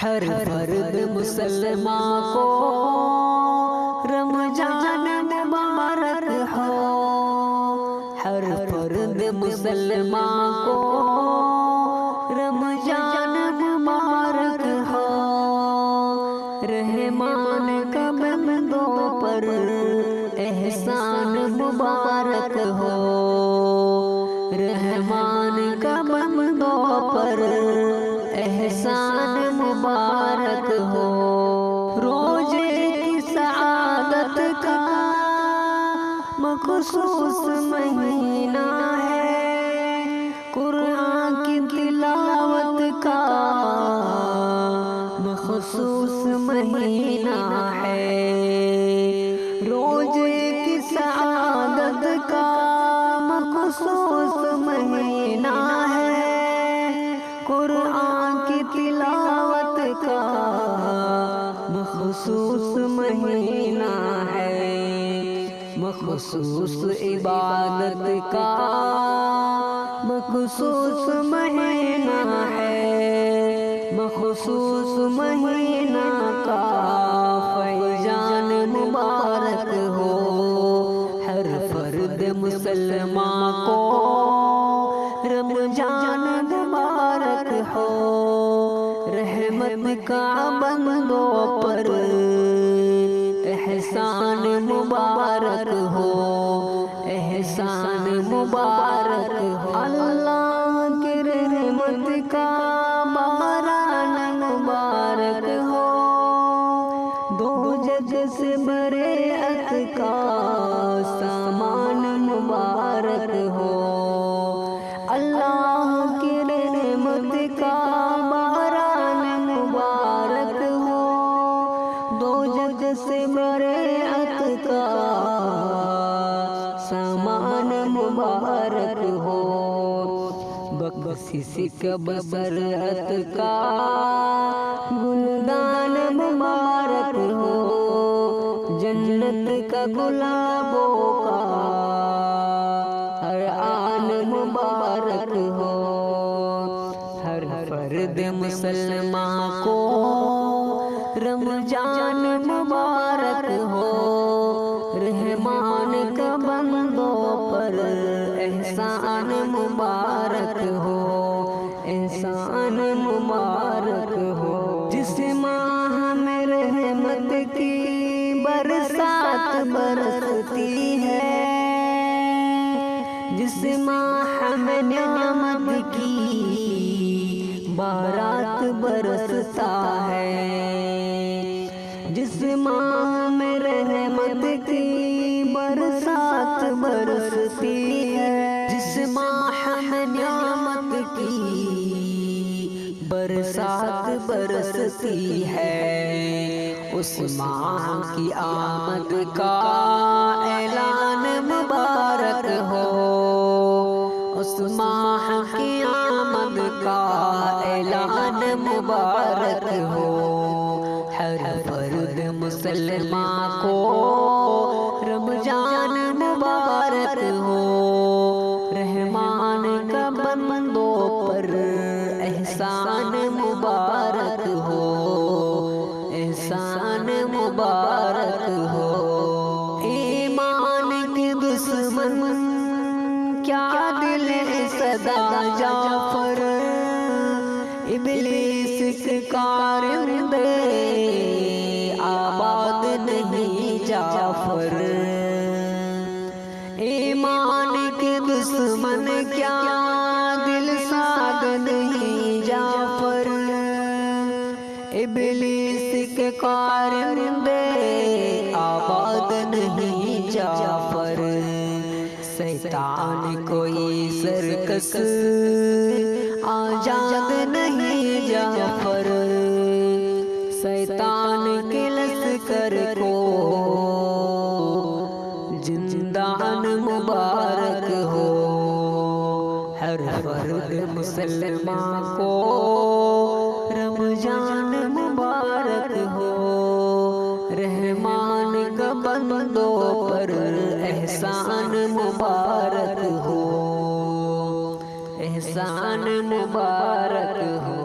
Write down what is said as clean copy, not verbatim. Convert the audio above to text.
ہر فرد مسلمان کو رمضان مبارک ہو، ہر فرد مسلمان کو رمضان مبارک ہو، رحمان کا بندوں پر احسان مبارک ہو، رحمان کا بندوں پر احسان مبارک ہو۔ روزے کی سعادت کا مخصوص مہینہ ہے، قرآن کی تلاوت کا مخصوص مہینہ ہے، روزے کی سعادت کا مخصوص مہینہ ہے، قرآن کی تلاوت کا مخصوص مہینہ ہے، مخصوص عبادت کا مخصوص مہینہ ہے، مخصوص مہینہ کا فیضان مبارک ہو، ہر فرد مسلمان کو رمضان مبارک ہو، رحمت کا بندوں پر احسان مبارک ہو، احسان مبارک ہو، اللہ کی رحمت کا باران مبارک ہو، دوزخ سے برئت کا سامان مبارک ہو، اللہ کی رحمت کا باران مبارک ہو، دوزخ سے برئت کا سامان مبارک ہو، بخشش کا برئت کا گلدان مبارک ہو، جنت کا گلابوں کا ہر آن مبارک ہو، ہر فرد مسلمان کو رمضان مبارک ہو، رحمان کا بندوں پر احسان مبارک ہو، احسان مبارک ہو، جس ماہ میں رحمت کی برسات برستی ہے، جس ماہ میں نعمت کی بارات برستا ہے، جس ماہ میں رحمت کی برسات برستی ہے، جس ماہ میں نعمت کی برسات برستی ہے، اس ماہ کی آمد کا اعلان مبارک ہو، اس ماہ کی آمد کا اعلان مبارک ہو، ہر فرد مسلمان کو رمضان مبارک ہو، رحمان کا بندوں پر احسان مبارک ہو، احسان مبارک ہو، ایمان کے دشمن کیا دل صدا جعفر، ابلیس کے کارندے آباد نہیں جعفر، ایمان کے دشمن کیا دل ساد نہیں جعفر، ابلیس کے کارندے آباد نہیں جعفر، شیطان کوئی سرکس آزاد نہیں جعفر، شیطان کے لشکر کو زندان مبارک ہو، ہر فرد مسلمان کو رمضان مبارک ہو، رحمان کا بندوں پر احسان مبارک ہو، احسان مبارک ہو۔